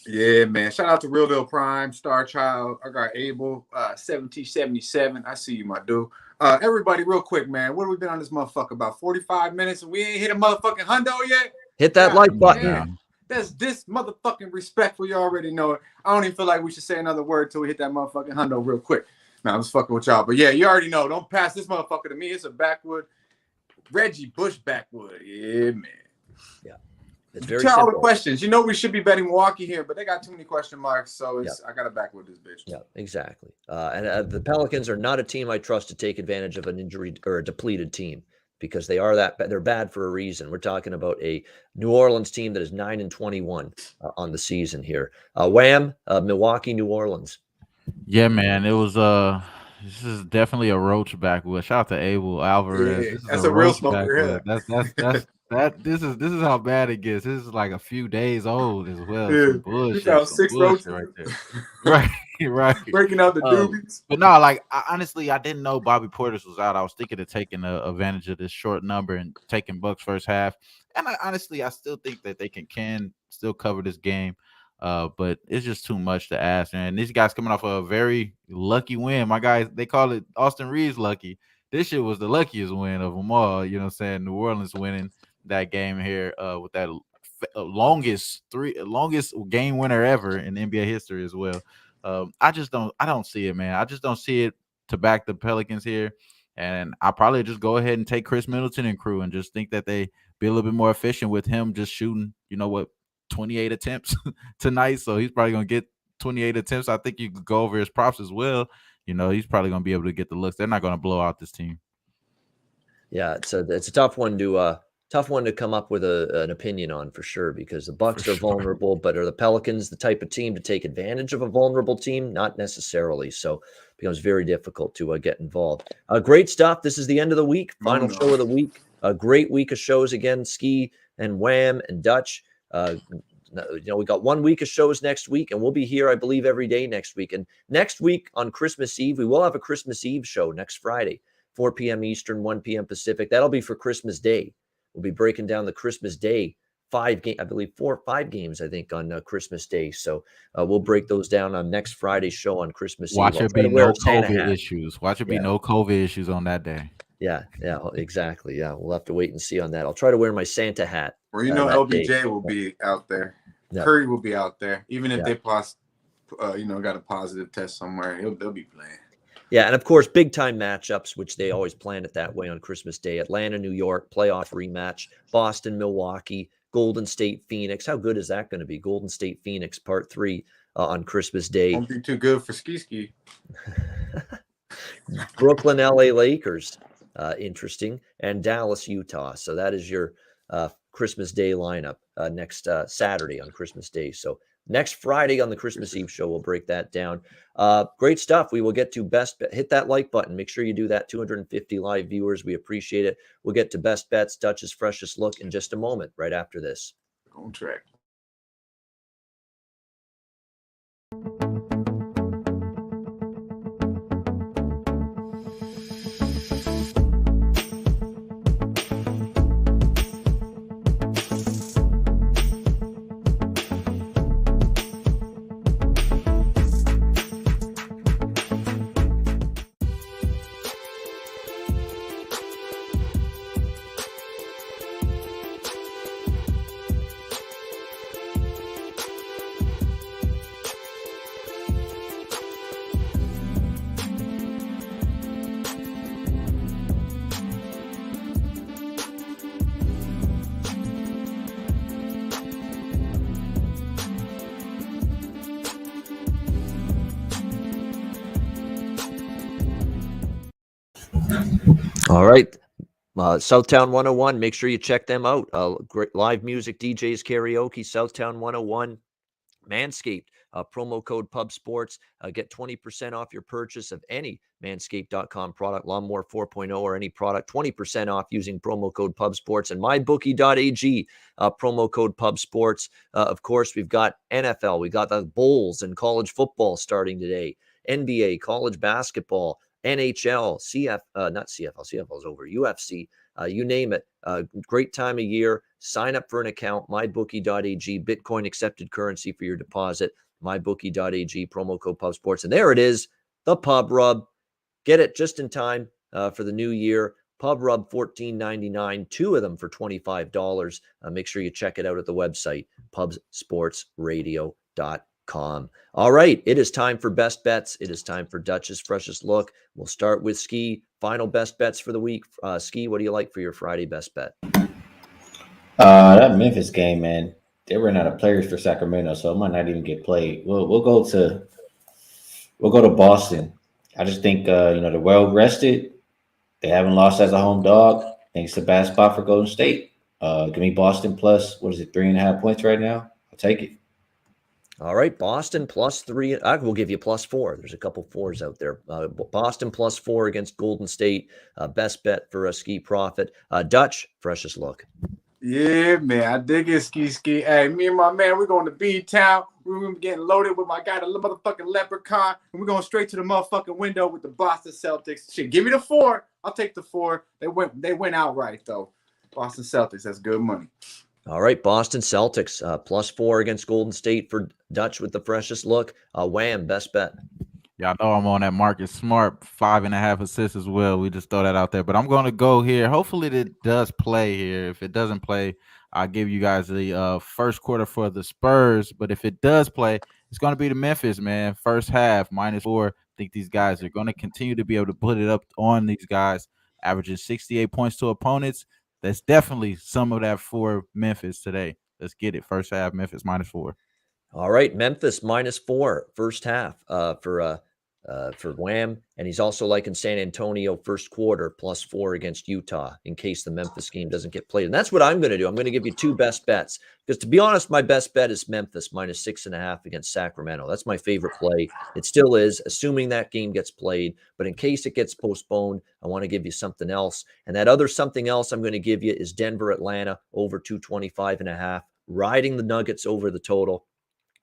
Yeah, man. Shout out to Real Deal Prime, Star Child. I got Abel, 1777. I see you, my dude. Everybody, real quick, man. What have we been on this motherfucker? About 45 minutes and we ain't hit a motherfucking hundo yet? Hit that like button. Damn. That's this motherfucking respectful. You already know it. I don't even feel like we should say another word till we hit that motherfucking hundo real quick. Nah, I'm just fucking with y'all. But yeah, you already know. Don't pass this motherfucker to me. It's a backwood. Reggie Bush backwood. Yeah, man. Yeah. It's very simple. All the questions. You know we should be betting Milwaukee here, but they got too many question marks, so I got to back with this bitch. Yeah, exactly. And the Pelicans are not a team I trust to take advantage of an injury or a depleted team because they're bad for a reason. We're talking about a New Orleans team that is 9-21 on the season here. Wham, Milwaukee, New Orleans. Yeah, man, it was this is definitely a roach backwood. Shout out to Abel Alvarez. Yeah, that's a real smoker. This is how bad it gets. This is like a few days old as well. Yeah, some bullshit, you found 6 roaches right there. right. Breaking out the doobies. But no, like honestly, I didn't know Bobby Portis was out. I was thinking of taking advantage of this short number and taking Bucks first half. And I still think that they can still cover this game. But it's just too much to ask, and these guys coming off a very lucky win. My guys, they call it Austin Reeves lucky. This shit was the luckiest win of them all. You know what I'm saying? New Orleans winning that game here with that longest game winner ever in NBA history as well. I don't see it, man. I just don't see it to back the Pelicans here. And I probably just go ahead and take Chris Middleton and crew and just think that they be a little bit more efficient with him just shooting, 28 attempts tonight. So he's probably going to get 28 attempts. I think you could go over his props as well. He's probably going to be able to get the looks. They're not going to blow out this team. Yeah, it's a tough one to come up with an opinion on for sure, because the Bucks are vulnerable, but are the Pelicans the type of team to take advantage of a vulnerable team? Not necessarily. So it becomes very difficult to get involved. Great stuff. This is the end of the week. Final show of the week. A great week of shows again. Skee and Wham and Dutch. We got 1 week of shows next week, and we'll be here, I believe, every day next week. And next week on Christmas Eve, we will have a Christmas Eve show next Friday, 4 p.m. Eastern, 1 p.m. Pacific. That'll be for Christmas Day. We'll be breaking down the Christmas Day 4 or 5 games, I think, on Christmas Day. So we'll break those down on next Friday's show on Christmas Eve. Watch it be no COVID issues. Watch it be no COVID issues on that day. Yeah, exactly. Yeah, we'll have to wait and see on that. I'll try to wear my Santa hat. Or LBJ will be out there. Yep. Curry will be out there, even if they got a positive test somewhere. They'll be playing. Yeah, and of course, big time matchups, which they always plan it that way on Christmas Day. Atlanta, New York, playoff rematch. Boston, Milwaukee, Golden State, Phoenix. How good is that going to be? Golden State, Phoenix, Part 3 on Christmas Day. Won't be too good for Skee. Brooklyn, LA Lakers. Interesting. And Dallas, Utah. So that is your Christmas Day lineup next Saturday on Christmas Day. So next Friday on the Christmas Eve show, we'll break that down. Great stuff. We will get to best bet. Hit that like button. Make sure you do that. 250 live viewers. We appreciate it. We'll get to best bets, Dutch's freshest look in just a moment, right after this. on track. All right. Southtown 101. Make sure you check them out. Great live music, DJs, karaoke, Southtown 101. Manscaped, promo code Pub Sports. Get 20% off your purchase of any manscaped.com product, Lawnmower 4.0 or any product, 20% off using promo code Pub Sports and mybookie.ag, promo code Pub Sports. Of course, we've got NFL. We got the Bulls and college football starting today, NBA, college basketball, NHL, not CFL, CFL is over, UFC, you name it. Great time of year. Sign up for an account, mybookie.ag, Bitcoin accepted currency for your deposit, mybookie.ag, promo code Pub Sports. And there it is, the Pub Rub. Get it just in time for the new year. Pub Rub $14.99, 2 of them for $25. Make sure you check it out at the website, pubsportsradio.com. All right, it is time for best bets. It is time for Dutch's freshest look. We'll start with Skee. Final best bets for the week. Skee, what do you like for your Friday best bet? That Memphis game, man, they ran out of players for Sacramento, so it might not even get played. We'll go to Boston. I just think they're well rested. They haven't lost as a home dog. I think it's a bad spot for Golden State. Give me Boston plus 3.5 points right now. I'll take it. All right, Boston plus 3. I will give you plus 4. There's a couple 4s out there. Boston plus 4 against Golden State. Best bet for a Skee Profit. Dutch, freshest look. Yeah, man, I dig it, ski. Hey, me and my man, we're going to B-Town. We're getting loaded with my guy, the motherfucking Leprechaun, and we're going straight to the motherfucking window with the Boston Celtics. Shit, give me the 4. I'll take the 4. They went outright though. Boston Celtics, that's good money. All right, Boston Celtics plus 4 against Golden State for Dutch with the freshest look. Wham, best bet. Y'all know I'm on that Marcus Smart 5.5 assists as well. We just throw that out there, but I'm going to go here. Hopefully it does play here. If it doesn't play, I'll give you guys the first quarter for the Spurs. But if it does play, it's going to be the Memphis, man. First half, -4. I think these guys are going to continue to be able to put it up on these guys, averaging 68 points to opponents. That's definitely some of that for Memphis today. Let's get it. First half, Memphis -4. All right, Memphis -4 first half for Wham, and he's also liking San Antonio first quarter +4 against Utah in case the Memphis game doesn't get played. And that's what I'm going to do. I'm going to give you 2 best bets because, to be honest, my best bet is Memphis -6.5 against Sacramento. That's my favorite play. It still is, assuming that game gets played. But in case it gets postponed, I want to give you something else. And that other something else I'm going to give you is Denver Atlanta over 225.5, riding the Nuggets over the total.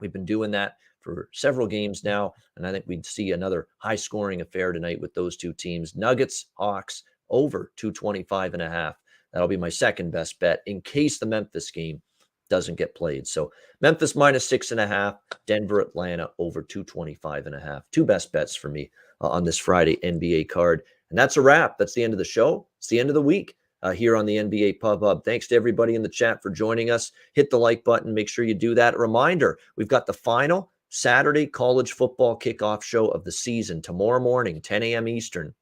We've been doing that for several games now, and I think we'd see another high-scoring affair tonight with those two teams. Nuggets, Hawks, over 225.5. That'll be my second best bet in case the Memphis game doesn't get played. So Memphis -6.5, Denver, Atlanta over 225.5. 2 best bets for me on this Friday NBA card. And that's a wrap. That's the end of the show. It's the end of the week. Here on the NBA Pub Hub. Thanks to everybody in the chat for joining us. Hit the like button. Make sure you do that. A reminder, we've got the final Saturday college football kickoff show of the season tomorrow morning, 10 a.m. Eastern,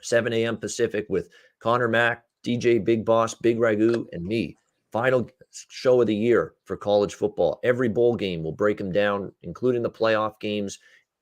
7 a.m. Pacific with Connor Mack, DJ Big Boss, Big Ragu, and me. Final show of the year for college football. Every bowl game, we'll break them down, including the playoff games,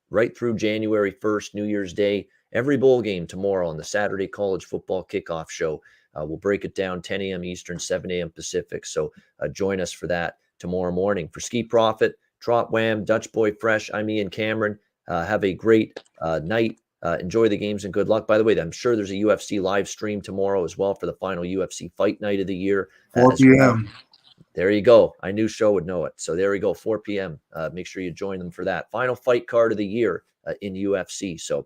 right through January 1st, New Year's Day. Every bowl game tomorrow on the Saturday college football kickoff show. We'll break it down 10 a.m. Eastern, 7 a.m. Pacific. So join us for that tomorrow morning. For Skee Profit, Trot Wham, Dutch Boy Fresh, I'm Ian Cameron. Have a great night. Enjoy the games and good luck. By the way, I'm sure there's a UFC live stream tomorrow as well for the final UFC fight night of the year. 4 p.m. There you go. I knew Show would know it. So there we go, 4 p.m. Make sure you join them for that. Final fight card of the year in UFC. So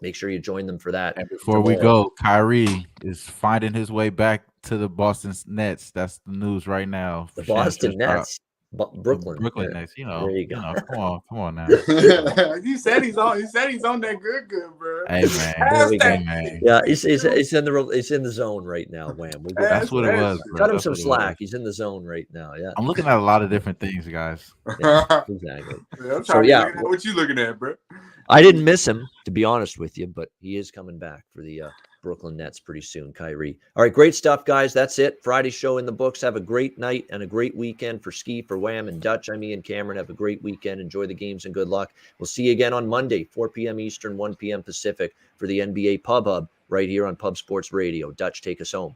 make sure you join them for that. And before we go, Kyrie is finding his way back to the Boston Nets. That's the news right now. The Boston Nets. Brooklyn Nets. There you go. Come on now. He said he's on that good, bro. Hey man, man. Yeah, it's in the zone right now. Wham. That's what it was. Bro. Cut him some slack. He's in the zone right now. Yeah. I'm looking at a lot of different things, guys. Yeah, exactly. I'm trying to look at what you looking at, bro. I didn't miss him, to be honest with you, but he is coming back for the Brooklyn Nets pretty soon, Kyrie. All right, great stuff, guys. That's it. Friday show in the books. Have a great night and a great weekend for Skee, for Wham, and Dutch. I'm Ian Cameron. Have a great weekend. Enjoy the games and good luck. We'll see you again on Monday, 4 p.m. Eastern, 1 p.m. Pacific for the NBA Pub Hub right here on Pub Sports Radio. Dutch, take us home.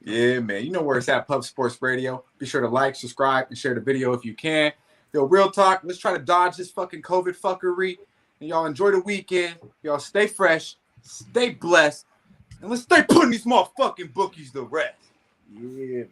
Yeah, man. You know where it's at, Pub Sports Radio. Be sure to like, subscribe, and share the video if you can. Yo, real talk. Let's try to dodge this fucking COVID fuckery. And y'all enjoy the weekend. Y'all stay fresh, stay blessed, and let's stay putting these motherfucking bookies to rest. Yeah, man.